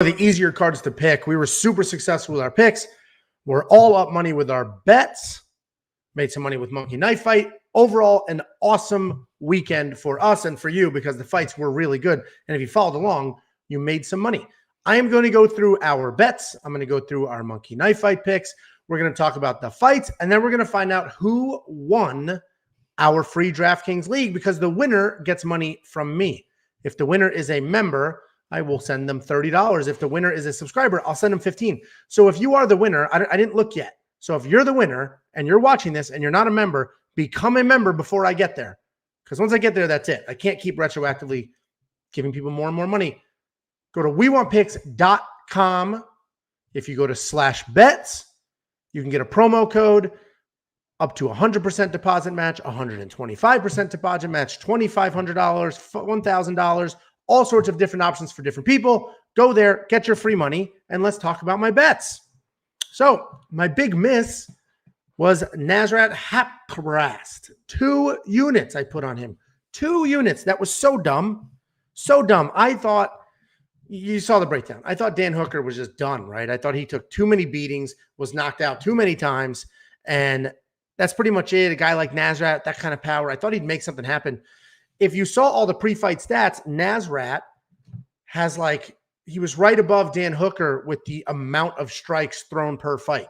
The easier cards to pick. We were super successful with our picks. We're all up money with our bets. Made some money with Monkey Knife Fight. Overall, an awesome weekend for us and for you because the fights were really good. And if you followed along, you made some money. I am going to go through our bets. I'm going to go through our Monkey Knife Fight picks. We're going to talk about the fights, and then we're going to find out who won our free DraftKings league because the winner gets money from me. If the winner is a member, I will send them $30. If the winner is a subscriber, I'll send them $15. So if you are the winner, I didn't look yet. So if you're the winner and you're watching this and you're not a member, become a member before I get there. Because once I get there, that's it. I can't keep retroactively giving people more and more money. Go to wewantpicks.com. If you go to /bets, you can get a promo code up to 100% deposit match, 125% deposit match, $2,500, $1,000, all sorts of different options for different people. Go there, get your free money, and let's talk about my bets. So my big miss was Nasrat Haqparast. 2 units I put on him. 2 units. That was so dumb. So dumb. I thought, you saw the breakdown. I thought Dan Hooker was just done, right? I thought he took too many beatings, was knocked out too many times, and that's pretty much it. A guy like Nasrat, that kind of power, I thought he'd make something happen. If you saw all the pre-fight stats, Nasrat has he was right above Dan Hooker with the amount of strikes thrown per fight.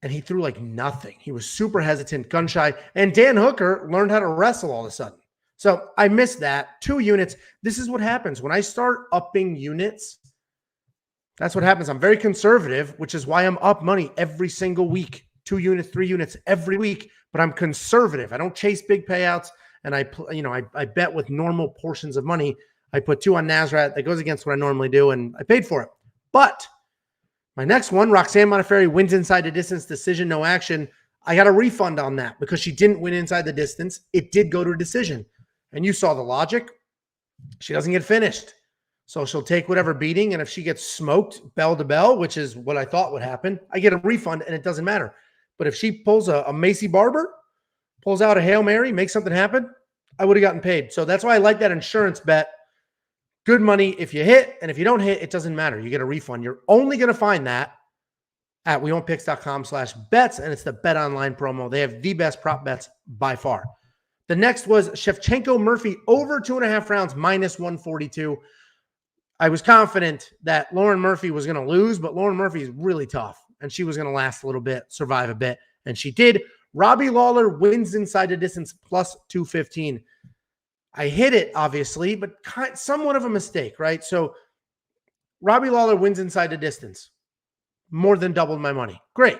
And he threw nothing. He was super hesitant, gun shy. And Dan Hooker learned how to wrestle all of a sudden. So I missed that. 2 units. This is what happens. When I start upping units, that's what happens. I'm very conservative, which is why I'm up money every single week. 2 units, 3 units every week. But I'm conservative. I don't chase big payouts. And I bet with normal portions of money. I put 2 on Nasrat. That goes against what I normally do, and I paid for it. But my next one, Roxanne Modafferi wins inside the distance, decision, no action. I got a refund on that because she didn't win inside the distance. It did go to a decision. And you saw the logic. She doesn't get finished. So she'll take whatever beating, and if she gets smoked bell to bell, which is what I thought would happen, I get a refund, and it doesn't matter. But if she pulls a Macy Barber, pulls out a Hail Mary, makes something happen, I would have gotten paid. So that's why I like that insurance bet. Good money if you hit, and if you don't hit, it doesn't matter. You get a refund. You're only going to find that at wewantpicks.com/bets, and it's the Bet Online promo. They have the best prop bets by far. The next was Shevchenko Murphy over 2.5 rounds, -142. I was confident that Lauren Murphy was going to lose, but Lauren Murphy is really tough, and she was going to last a little bit, survive a bit, and she did. Robbie Lawler wins inside the distance, +215. I hit it, obviously, but somewhat of a mistake, right? So Robbie Lawler wins inside the distance. More than doubled my money. Great.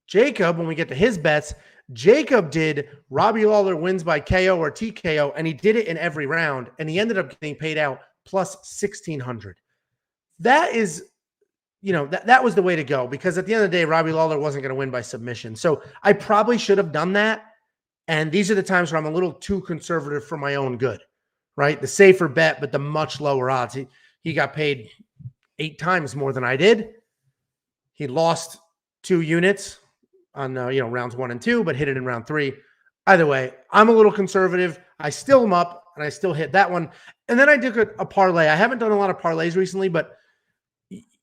Jacob, when we get to his bets, Jacob did Robbie Lawler wins by KO or TKO, and he did it in every round, and he ended up getting paid out +1,600. That is, that was the way to go because at the end of the day, Robbie Lawler wasn't going to win by submission. So I probably should have done that. And these are the times where I'm a little too conservative for my own good, right? The safer bet, but the much lower odds. He got paid 8 times more than I did. He lost 2 units on rounds 1 and 2, but hit it in round 3. Either way, I'm a little conservative. I still am up, and I still hit that one. And then I did a parlay. I haven't done a lot of parlays recently, but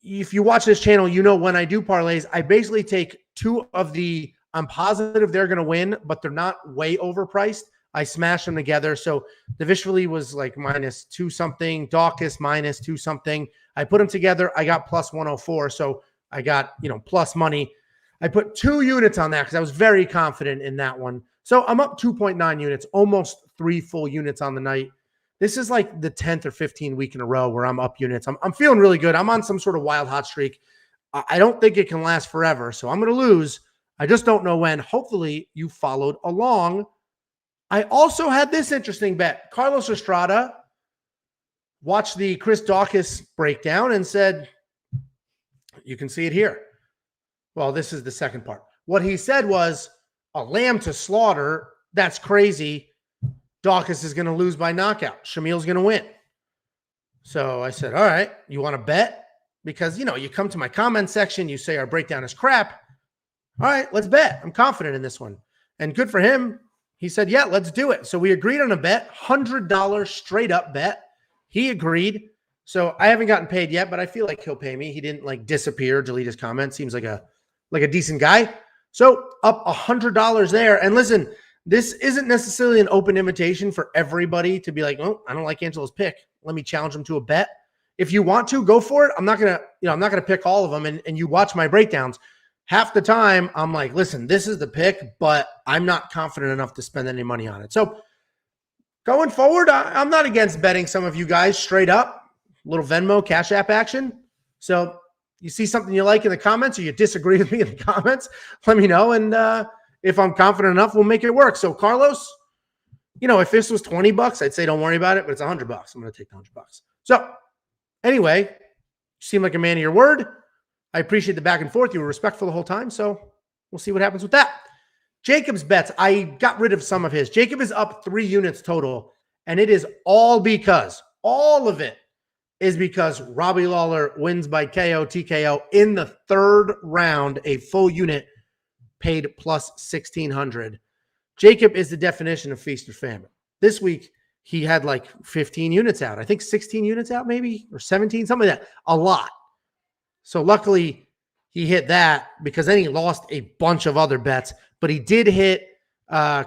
if you watch this channel, when I do parlays, I basically take 2 of the I'm positive they're going to win, but they're not way overpriced. I smash them together. So the Vishvili was -2 something, Dawkins -2 something. I put them together. I got +104. So I got, plus money. I put 2 units on that because I was very confident in that one. So I'm up 2.9 units, almost 3 full units on the night. This is like the 10th or 15th week in a row where I'm up units. I'm feeling really good. I'm on some sort of wild hot streak. I don't think it can last forever. So I'm going to lose. I just don't know when. Hopefully you followed along. I also had this interesting bet. Carlos Estrada watched the Chris Dawkins breakdown and said, you can see it here. Well, this is the second part. What he said was, a lamb to slaughter, that's crazy. Dawkins is going to lose by knockout. Shamil's going to win. So I said, all right, you want to bet? Because, you come to my comment section, you say our breakdown is crap. All right, let's bet. I'm confident in this one. And good for him. He said, yeah, let's do it. So we agreed on a bet, $100 straight up bet. He agreed. So I haven't gotten paid yet, but I feel like he'll pay me. He didn't like disappear, delete his comment. Seems like a decent guy. So up $100 there. And listen, this isn't necessarily an open invitation for everybody to be like, oh, I don't like Angelo's pick. Let me challenge him to a bet. If you want to, go for it. I'm not gonna pick all of them. And you watch my breakdowns. Half the time, I'm like, listen, this is the pick, but I'm not confident enough to spend any money on it. So going forward, I'm not against betting some of you guys straight up. A little Venmo, Cash App action. So you see something you like in the comments or you disagree with me in the comments, let me know. And if I'm confident enough, we'll make it work. So Carlos, if this was $20, I'd say don't worry about it, but it's $100. I'm going to take the $100. So anyway, you seem like a man of your word. I appreciate the back and forth. You were respectful the whole time. So we'll see what happens with that. Jacob's bets. I got rid of some of his. Jacob is up 3 units total. And it is all of it is because Robbie Lawler wins by KO, TKO in the 3rd round, a full unit paid plus 1,600. Jacob is the definition of feast or famine. This week, he had like 15 units out. I think 16 units out maybe, or 17, something like that. A lot. So luckily, he hit that because then he lost a bunch of other bets. But he did hit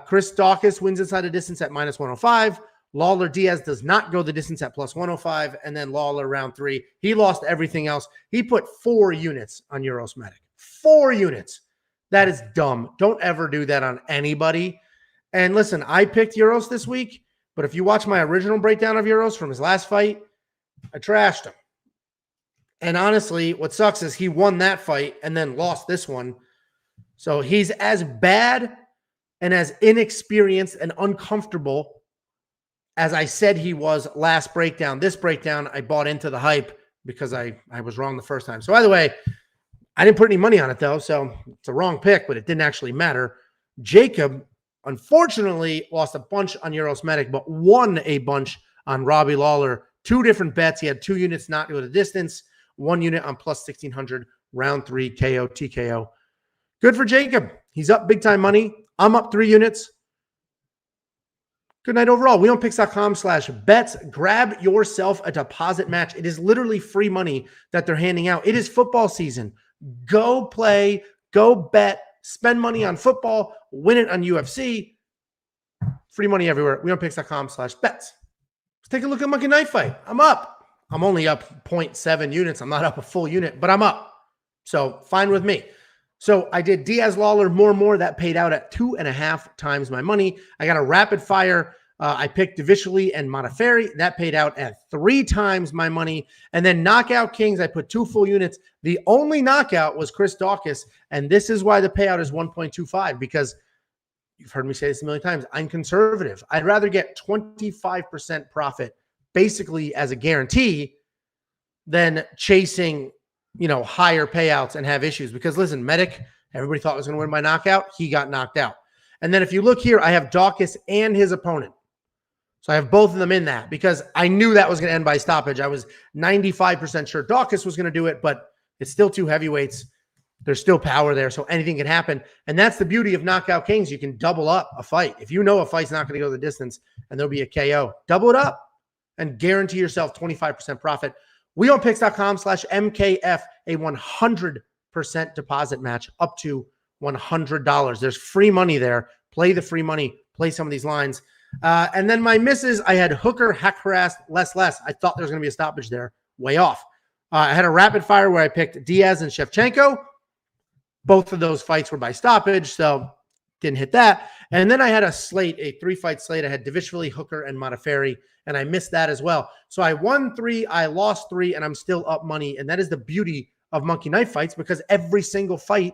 Chris Dawkins wins inside the distance at minus 105. Lawler Diaz does not go the distance at plus 105. And then Lawler round 3. He lost everything else. He put 4 units on Eurosmetic. 4 units. That is dumb. Don't ever do that on anybody. And listen, I picked Euros this week. But if you watch my original breakdown of Euros from his last fight, I trashed him. And honestly, what sucks is he won that fight and then lost this one. So he's as bad and as inexperienced and uncomfortable as I said he was last breakdown. This breakdown, I bought into the hype because I was wrong the first time. So by the way, I didn't put any money on it though. So it's a wrong pick, but it didn't actually matter. Jacob, unfortunately, lost a bunch on Eurosmetic, but won a bunch on Robbie Lawler. 2 different bets. He had 2 units not go the distance. 1 unit on plus 1,600, round 3, KO, TKO. Good for Jacob. He's up big time money. I'm up 3 units. Good night overall. wewantpicks.com/bets. Grab yourself a deposit match. It is literally free money that they're handing out. It is football season. Go play, go bet, spend money on football, win it on UFC. Free money everywhere. wewantpicks.com/bets. Let's take a look at Monkey Knife Fight. I'm up. I'm only up 0.7 units. I'm not up a full unit, but I'm up. So fine with me. So I did Diaz Lawler more. That paid out at 2.5 times my money. I got a rapid fire. I picked Davishvili and Modafferi. That paid out at 3 times my money. And then Knockout Kings, I put 2 full units. The only knockout was Chris Dawkins. And this is why the payout is 1.25, because you've heard me say this a million times. I'm conservative. I'd rather get 25% profit basically as a guarantee than chasing, higher payouts and have issues. Because listen, Medic, everybody thought was going to win by knockout. He got knocked out. And then if you look here, I have Dawkins and his opponent. So I have both of them in that because I knew that was going to end by stoppage. I was 95% sure Dawkins was going to do it, but it's still 2 heavyweights. There's still power there, so anything can happen. And that's the beauty of Knockout Kings. You can double up a fight. If you know a fight's not going to go the distance and there'll be a KO, double it up and guarantee yourself 25% profit. wewantpicks.com/MKF, a 100% deposit match up to $100. There's free money there. Play the free money. Play some of these lines. And then my misses, I had Hooker, hack harassed, less. I thought there was going to be a stoppage there. Way off. I had a rapid fire where I picked Diaz and Shevchenko. Both of those fights were by stoppage, so didn't hit that. And then I had a slate, a 3-fight slate. I had Davishvili, Hooker, and Modafferi, and I missed that as well. So I won 3, I lost 3, and I'm still up money. And that is the beauty of Monkey Knife Fights, because every single fight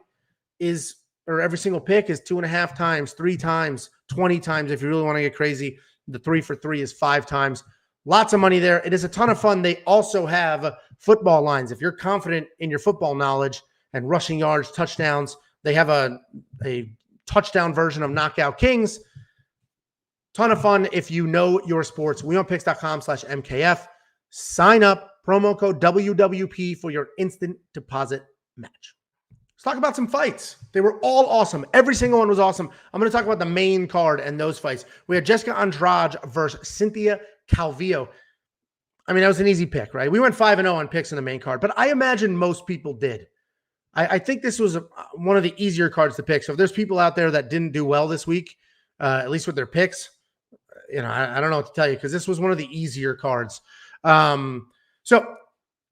is, or every single pick is 2.5 times, 3 times, 20 times. If you really want to get crazy, the 3 for 3 is 5 times. Lots of money there. It is a ton of fun. They also have football lines. If you're confident in your football knowledge and rushing yards, touchdowns, they have a touchdown version of Knockout Kings. Ton of fun if you know your sports. wewantpicks.com/MKF. Sign up, promo code WWP for your instant deposit match. Let's talk about some fights. They were all awesome. Every single one was awesome. I'm going to talk about the main card and those fights. We had Jessica Andrade versus Cynthia Calvillo. I mean, that was an easy pick, right? We went 5-0 on picks in the main card, but I imagine most people did. I think this was one of the easier cards to pick. So if there's people out there that didn't do well this week, at least with their picks, I don't know what to tell you because this was one of the easier cards. So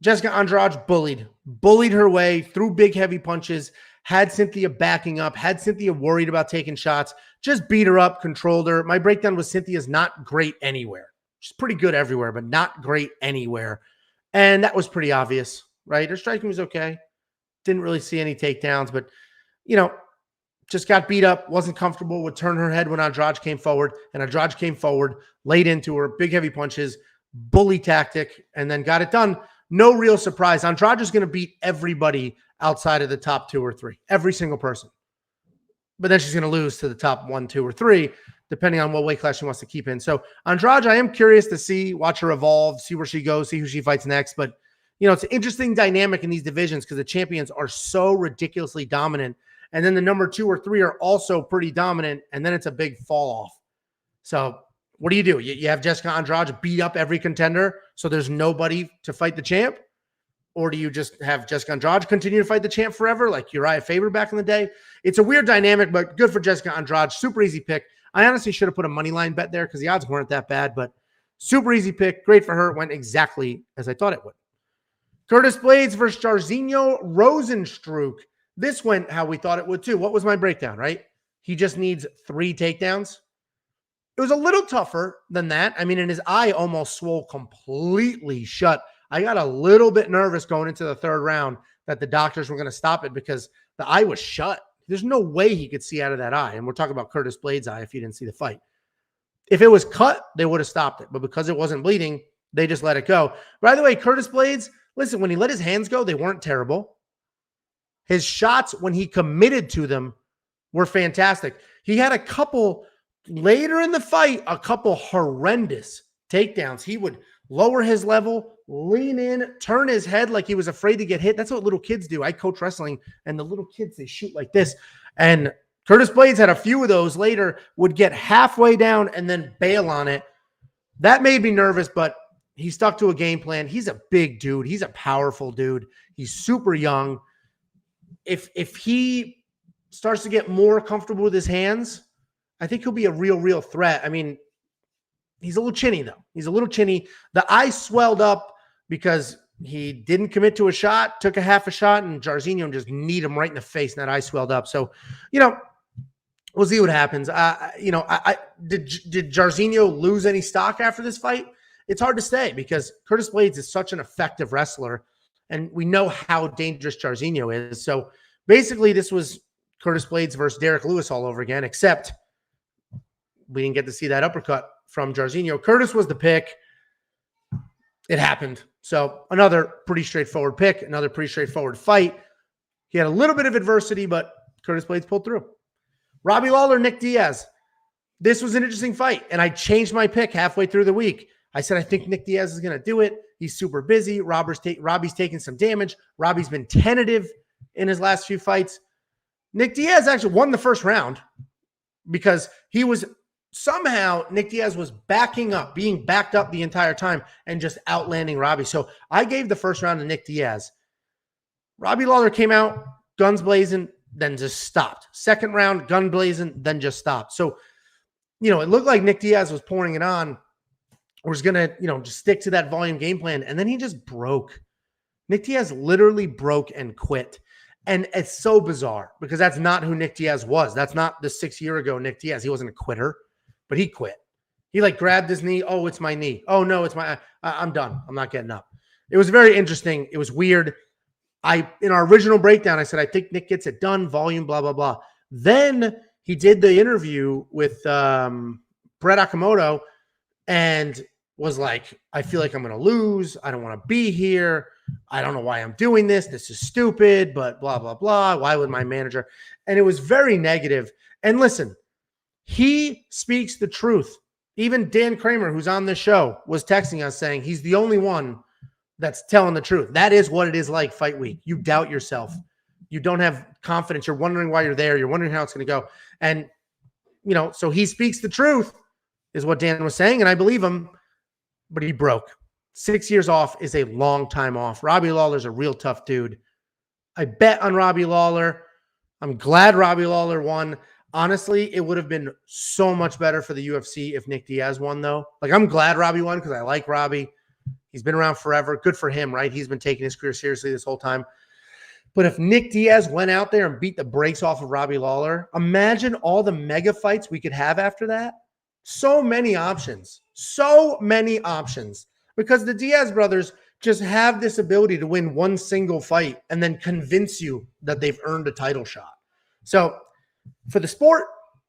Jessica Andrade bullied her way through big, heavy punches, had Cynthia backing up, had Cynthia worried about taking shots, just beat her up, controlled her. My breakdown was Cynthia's not great anywhere. She's pretty good everywhere, but not great anywhere. And that was pretty obvious, right? Her striking was okay. Didn't really see any takedowns, but, just got beat up, wasn't comfortable, would turn her head when Andrade came forward, and Andrade came forward, laid into her, big, heavy punches, bully tactic, and then got it done. No real surprise. Andrade is going to beat everybody outside of the top 2 or 3, every single person. But then she's going to lose to the top 1, 2, or 3, depending on what weight class she wants to keep in. So Andrade, I am curious to see, watch her evolve, see where she goes, see who she fights next. But, it's an interesting dynamic in these divisions because the champions are so ridiculously dominant. And then the number 2 or 3 are also pretty dominant. And then it's a big fall off. So what do? You have Jessica Andrade beat up every contender, so there's nobody to fight the champ? Or do you just have Jessica Andrade continue to fight the champ forever, like Uriah Faber back in the day? It's a weird dynamic, but good for Jessica Andrade. Super easy pick. I honestly should have put a money line bet there because the odds weren't that bad, but super easy pick. Great for her. It went exactly as I thought it would. Curtis Blades versus Jairzinho Rozenstruik. This went how we thought it would too. What was my breakdown, right? He just needs 3 takedowns. It was a little tougher than that. I mean, and his eye almost swole completely shut. I got a little bit nervous going into the 3rd round that the doctors were going to stop it because the eye was shut. There's no way he could see out of that eye. And we're talking about Curtis Blades' eye if you didn't see the fight. If it was cut, they would have stopped it. But because it wasn't bleeding, they just let it go. By the way, Curtis Blades, listen, when he let his hands go, they weren't terrible. His shots, when he committed to them, were fantastic. He had a couple later in the fight, a couple horrendous takedowns. He would lower his level, lean in, turn his head like he was afraid to get hit. That's what little kids do. I coach wrestling, and the little kids, they shoot like this. And Curtis Blades had a few of those later, would get halfway down and then bail on it. That made me nervous, but he stuck to a game plan. He's a big dude. He's a powerful dude. He's super young. If he starts to get more comfortable with his hands, I think he'll be a real threat. I mean, he's a little chinny, though. He's a little chinny. The eye swelled up because he didn't commit to a shot, took a half a shot, and Jairzinho just kneed him right in the face, and that eye swelled up. So, we'll see what happens. Did Jairzinho lose any stock after this fight? It's hard to say because Curtis Blades is such an effective wrestler, and we know how dangerous Jairzinho is. So basically, this was Curtis Blades versus Derek Lewis all over again, except we didn't get to see that uppercut from Jairzinho. Curtis was the pick. It happened. So another pretty straightforward pick, another pretty straightforward fight. He had a little bit of adversity, but Curtis Blades pulled through. Robbie Lawler, Nick Diaz. This was an interesting fight, and I changed my pick halfway through the week. I said, I think Nick Diaz is going to do it. He's super busy. Robbie's taking some damage. Robbie's been tentative in his last few fights. Nick Diaz actually won the 1st round because he was somehow, Nick Diaz was backing up, being backed up the entire time and just outlanding Robbie. So I gave the 1st round to Nick Diaz. Robbie Lawler came out, guns blazing, then just stopped. 2nd round, gun blazing, then just stopped. So, it looked like Nick Diaz was pouring it on, was going to, just stick to that volume game plan. And then he just broke. Nick Diaz literally broke and quit. And it's so bizarre because that's not who Nick Diaz was. That's not the 6 year ago Nick Diaz. He wasn't a quitter, but he quit. He grabbed his knee. Oh, it's my knee. Oh no, it's I'm done. I'm not getting up. It was very interesting. It was weird. In our original breakdown, I said, I think Nick gets it done, volume, blah, blah, blah. Then he did the interview with Brett Okamoto and was like, I feel like I'm going to lose. I don't want to be here. I don't know why I'm doing this. This is stupid, but blah, blah, blah. Why would my manager? And it was very negative. And listen, he speaks the truth. Even Dan Kramer, who's on this show, was texting us saying he's the only one that's telling the truth. That is what it is like fight week. You doubt yourself. You don't have confidence. You're wondering why you're there. You're wondering how it's going to go. And, so he speaks the truth is what Dan was saying, and I believe him, but he broke. 6 years off is a long time off. Robbie Lawler's a real tough dude. I bet on Robbie Lawler. I'm glad Robbie Lawler won. Honestly, it would have been so much better for the UFC if Nick Diaz won, though. Like, I'm glad Robbie won because I like Robbie. He's been around forever. Good for him, right? He's been taking his career seriously this whole time. But if Nick Diaz went out there and beat the brakes off of Robbie Lawler, imagine all the mega fights we could have after that. So many options. So many options. Because the Diaz brothers just have this ability to win one single fight and then convince you that they've earned a title shot. So for the sport,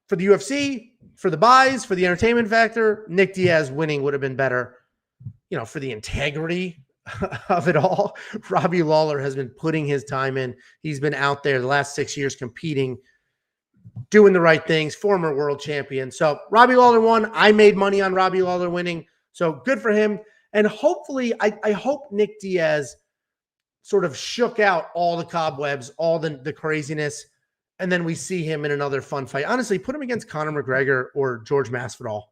for the UFC, for the buys, for the entertainment factor, Nick Diaz winning would have been better. You know, for the integrity of it all, Robbie Lawler has been putting his time in. He's been out there the last 6 years competing, doing the right things, former world champion. So Robbie Lawler won. I made money on Robbie Lawler winning. So good for him. And hopefully, I hope Nick Diaz sort of shook out all the cobwebs, all the craziness, and then we see him in another fun fight. Honestly, put him against Conor McGregor or George Masvidal.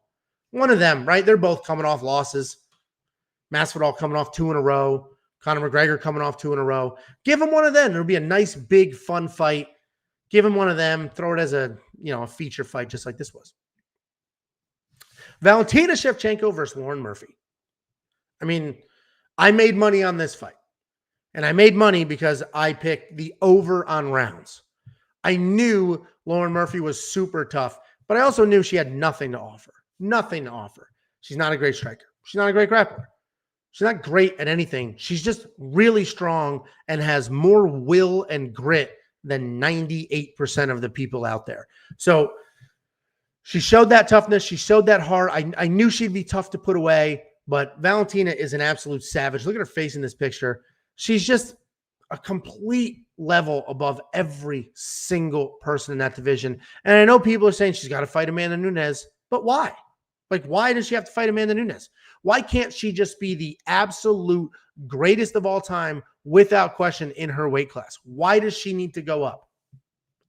One of them, right? They're both coming off losses. Masvidal coming off 2 in a row. Conor McGregor coming off 2 in a row. Give him one of them. It'll be a nice, big, fun fight. Give him one of them. Throw it as a feature fight just like this was. Valentina Shevchenko versus Lauren Murphy. I mean, I made money on this fight. And I made money because I picked the over on rounds. I knew Lauren Murphy was super tough, but I also knew she had nothing to offer. Nothing to offer. She's not a great striker. She's not a great grappler. She's not great at anything. She's just really strong and has more will and grit than 98% of the people out there. So she showed that toughness. She showed that heart. I knew she'd be tough to put away, but Valentina is an absolute savage. Look at her face in this picture. She's just a complete level above every single person in that division. And I know people are saying she's got to fight Amanda Nunes, but why? Like, why does she have to fight Amanda Nunes? Why can't she just be the absolute greatest of all time without question in her weight class? Why does she need to go up?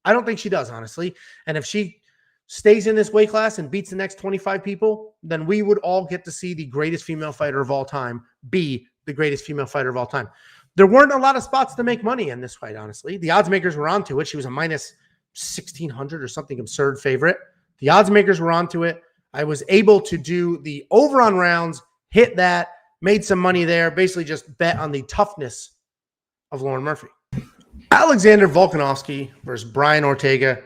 I don't think she does, honestly. And if she stays in this weight class and beats the next 25 people, then we would all get to see the greatest female fighter of all time be the greatest female fighter of all time. There weren't a lot of spots to make money in this fight, honestly. The odds makers were onto it. She was a minus 1,600 or something absurd favorite. The odds makers were onto it. I was able to do the over on rounds, hit that, made some money there, basically just bet on the toughness of Lauren Murphy. Alexander Volkanovski versus Brian Ortega.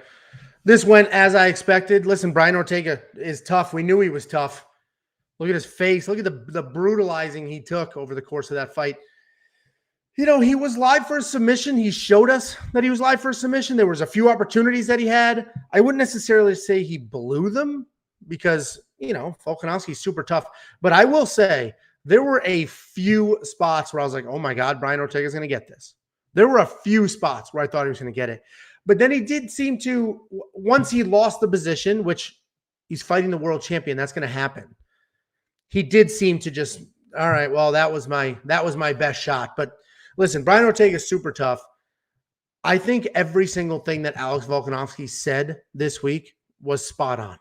This went as I expected. Listen, Brian Ortega is tough. We knew he was tough. Look at his face. Look at the brutalizing he took over the course of that fight. You know, he was live for a submission. He showed us that he was live for a submission. There was a few opportunities that he had. I wouldn't necessarily say he blew them because, Volkanovski's super tough. But I will say there were a few spots where I was like, oh my God, Brian Ortega's going to get this. There were a few spots where I thought he was going to get it. But then he did seem to, once he lost the position, which he's fighting the world champion, that's going to happen. He did seem to just, all right, well, that was my best shot. But listen, Brian Ortega is super tough. I think every single thing that Alex Volkanovski said this week was spot on.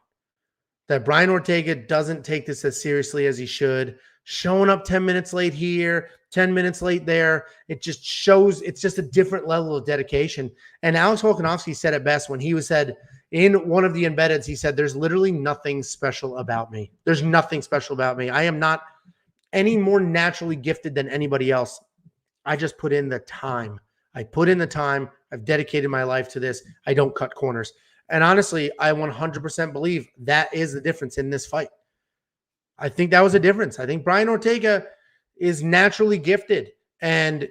That Brian Ortega doesn't take this as seriously as he should. Showing up 10 minutes late here, 10 minutes late there. It just shows it's just a different level of dedication. And Alex Volkanovski said it best when he said in one of the embeddeds, he said, there's literally nothing special about me. There's nothing special about me. I am not any more naturally gifted than anybody else. I just put in the time. I put in the time. I've dedicated my life to this. I don't cut corners. And honestly, I 100% believe that is the difference in this fight. I think that was a difference. I think Brian Ortega is naturally gifted. And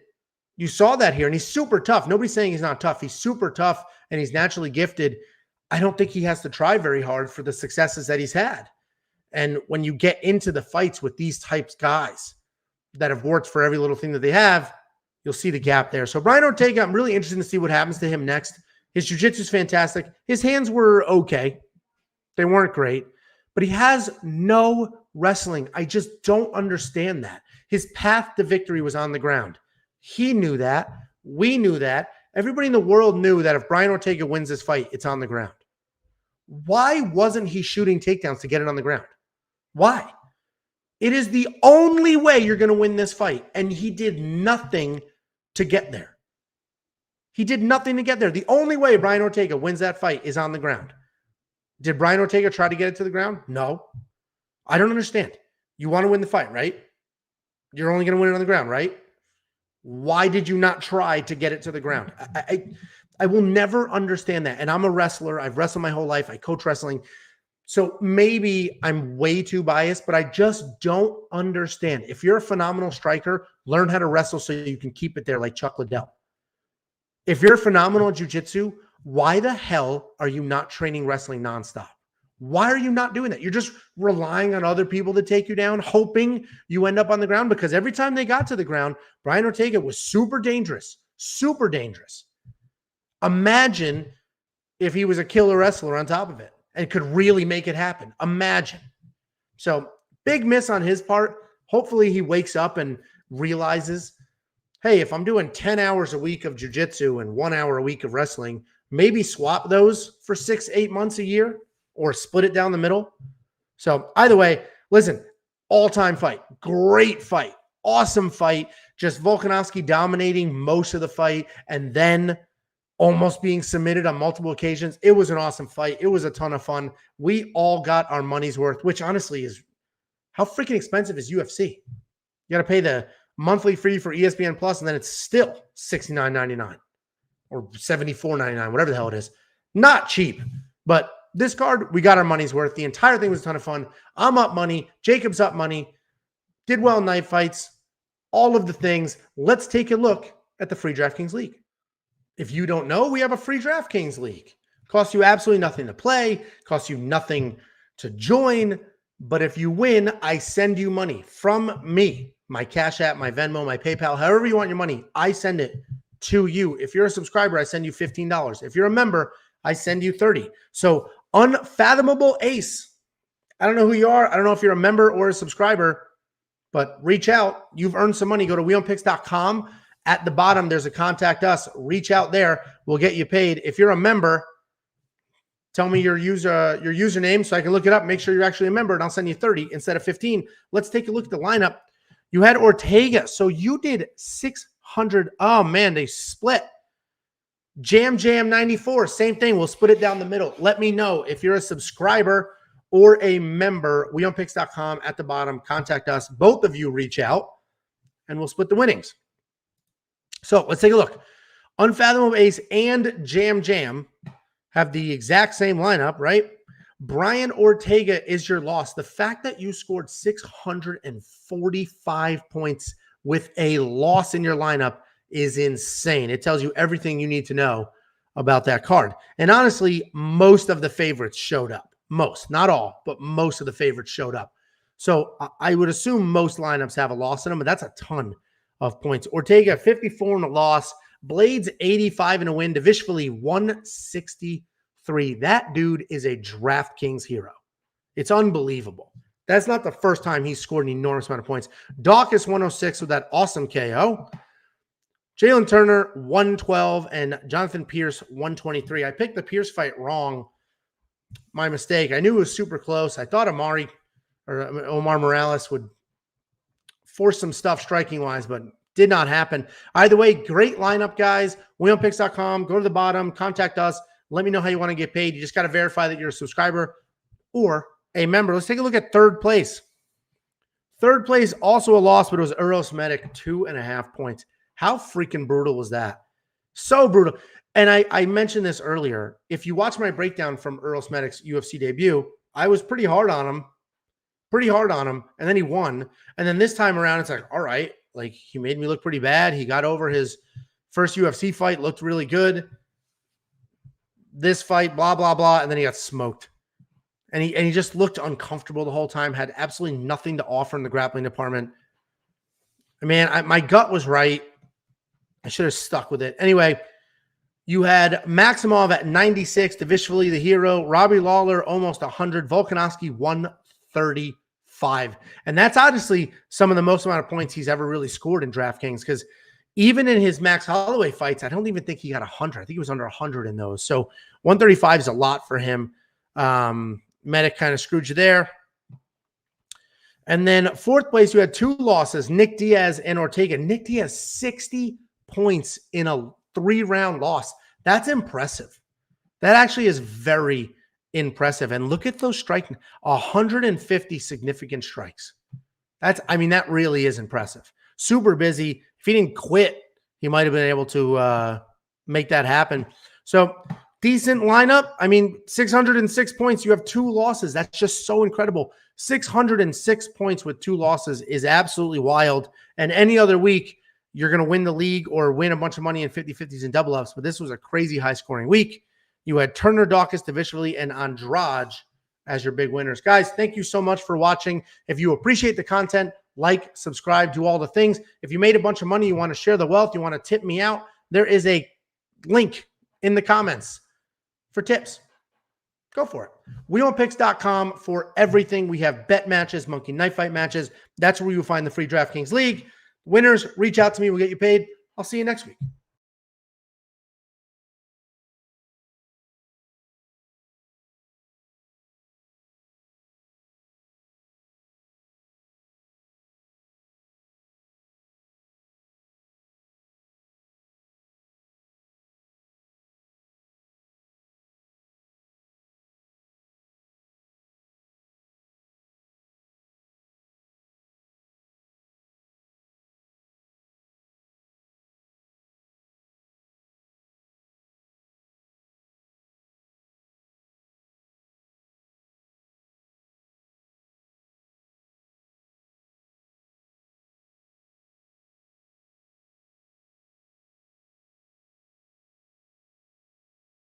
you saw that here. And he's super tough. Nobody's saying he's not tough. He's super tough and he's naturally gifted. I don't think he has to try very hard for the successes that he's had. And when you get into the fights with these types of guys that have worked for every little thing that they have, you'll see the gap there. So Brian Ortega, I'm really interested to see what happens to him next. His jiu-jitsu is fantastic. His hands were okay. They weren't great. But he has no wrestling. I just don't understand that. His path to victory was on the ground. He knew that. We knew that. Everybody in the world knew that if Brian Ortega wins this fight, it's on the ground. Why wasn't he shooting takedowns to get it on the ground? Why? It is the only way you're going to win this fight. And he did nothing to get there. He did nothing to get there. The only way Brian Ortega wins that fight is on the ground. Did Brian Ortega try to get it to the ground? No. I don't understand. You want to win the fight, right? You're only going to win it on the ground, right? Why did you not try to get it to the ground? I will never understand that. And I'm a wrestler. I've wrestled my whole life. I coach wrestling. So maybe I'm way too biased, but I just don't understand. If you're a phenomenal striker, learn how to wrestle so you can keep it there like Chuck Liddell. If you're phenomenal at jiu-jitsu, why the hell are you not training wrestling nonstop? Why are you not doing that? You're just relying on other people to take you down, hoping you end up on the ground, because every time they got to the ground, Brian Ortega was super dangerous, super dangerous. Imagine if he was a killer wrestler on top of it and could really make it happen. Imagine. So big miss on his part. Hopefully he wakes up and realizes, hey, if I'm doing 10 hours a week of jiu-jitsu and 1 hour a week of wrestling, maybe swap those for 6-8 months a year or split it down the middle. So either way, listen, all-time fight, great fight, awesome fight. Just Volkanovski dominating most of the fight and then almost being submitted on multiple occasions. It was an awesome fight. It was a ton of fun. We all got our money's worth, which honestly is, how freaking expensive is UFC? You got to pay the monthly fee for ESPN Plus, and then it's still $69.99 or $74.99, whatever the hell it is. Not cheap, but this card, we got our money's worth. The entire thing was a ton of fun. I'm up money. Jacob's up money. Did well in night fights. All of the things. Let's take a look at the free DraftKings League. If you don't know, we have a free DraftKings League. Costs you absolutely nothing to play. Costs you nothing to join. But if you win, I send you money from me. My Cash App, my Venmo, my PayPal, however you want your money, I send it to you. If you're a subscriber, I send you $15. If you're a member, I send you $30. So Unfathomable Ace. I don't know who you are. I don't know if you're a member or a subscriber, but reach out. You've earned some money. Go to wewantpicks.com. At the bottom, there's a contact us. Reach out there. We'll get you paid. If you're a member, tell me your username so I can look it up. Make sure you're actually a member, and I'll send you 30 instead of 15. Let's take a look at the lineup. You had Ortega, so you did 600. Oh, man, they split. Jam 94, same thing. We'll split it down the middle. Let me know if you're a subscriber or a member. wewantpicks.com at the bottom. Contact us. Both of you reach out, and we'll split the winnings. So let's take a look. Unfathomable Ace and Jam have the exact same lineup, right? Brian Ortega is your loss. The fact that you scored 645 points with a loss in your lineup is insane. It tells you everything you need to know about that card. And honestly, most of the favorites showed up. Most, not all, but most of the favorites showed up. So I would assume most lineups have a loss in them, but that's a ton of points. Ortega, 54 in a loss. Blades, 85 in a win. Divishvili, 163. That dude is a DraftKings hero. It's unbelievable. That's not the first time he's scored an enormous amount of points. Dawkins, 106 with that awesome KO. Jalen Turner, 112, and Jonathan Pearce, 123. I picked the Pearce fight wrong. My mistake. I knew it was super close. I thought Omar Morales would force some stuff striking-wise, but did not happen. Either way, great lineup, guys. wewantpicks.com. Go to the bottom. Contact us. Let me know how you want to get paid. You just got to verify that you're a subscriber or a member. Let's take a look at third place. Third place, also a loss, but it was Eros Medic, 2.5 points. How freaking brutal was that? So brutal. And I mentioned this earlier. If you watch my breakdown from Eros Medic's UFC debut, I was pretty hard on him. And then he won. And then this time around, it's like, all right, like he made me look pretty bad. He got over his first UFC fight, looked really good. This fight, blah, blah, blah. And then he got smoked. And he just looked uncomfortable the whole time, had absolutely nothing to offer in the grappling department. Man, my gut was right. I should have stuck with it. Anyway, you had Maximov at 96, Divishvili, the hero, Robbie Lawler, almost 100, Volkanovski, 135. And that's honestly some of the most amount of points he's ever really scored in DraftKings, because even in his Max Holloway fights, I don't even think he got 100. I think he was under 100 in those. So 135 is a lot for him. Medic kind of screwed you there. And then fourth place, you had 2 losses, Nick Diaz and Ortega. Nick Diaz, 60 points in a 3-round loss. That's impressive. That actually is very impressive. And look at those striking, 150 significant strikes. That really is impressive. Super busy. If he didn't quit, he might have been able to make that happen. So decent lineup. 606 points. You have 2 losses. That's just so incredible. 606 points with 2 losses is absolutely wild. And any other week, you're going to win the league or win a bunch of money in 50-50s and double ups. But this was a crazy high-scoring week. You had Turner, Dawkins, Davishvili, and Andrade as your big winners. Guys, thank you so much for watching. If you appreciate the content, like, subscribe, do all the things. If you made a bunch of money, you want to share the wealth, you want to tip me out, there is a link in the comments for tips. Go for it. wewantpicks.com for everything. We have bet matches, monkey knife fight matches. That's where you'll find the free DraftKings League. Winners, reach out to me. We'll get you paid. I'll see you next week.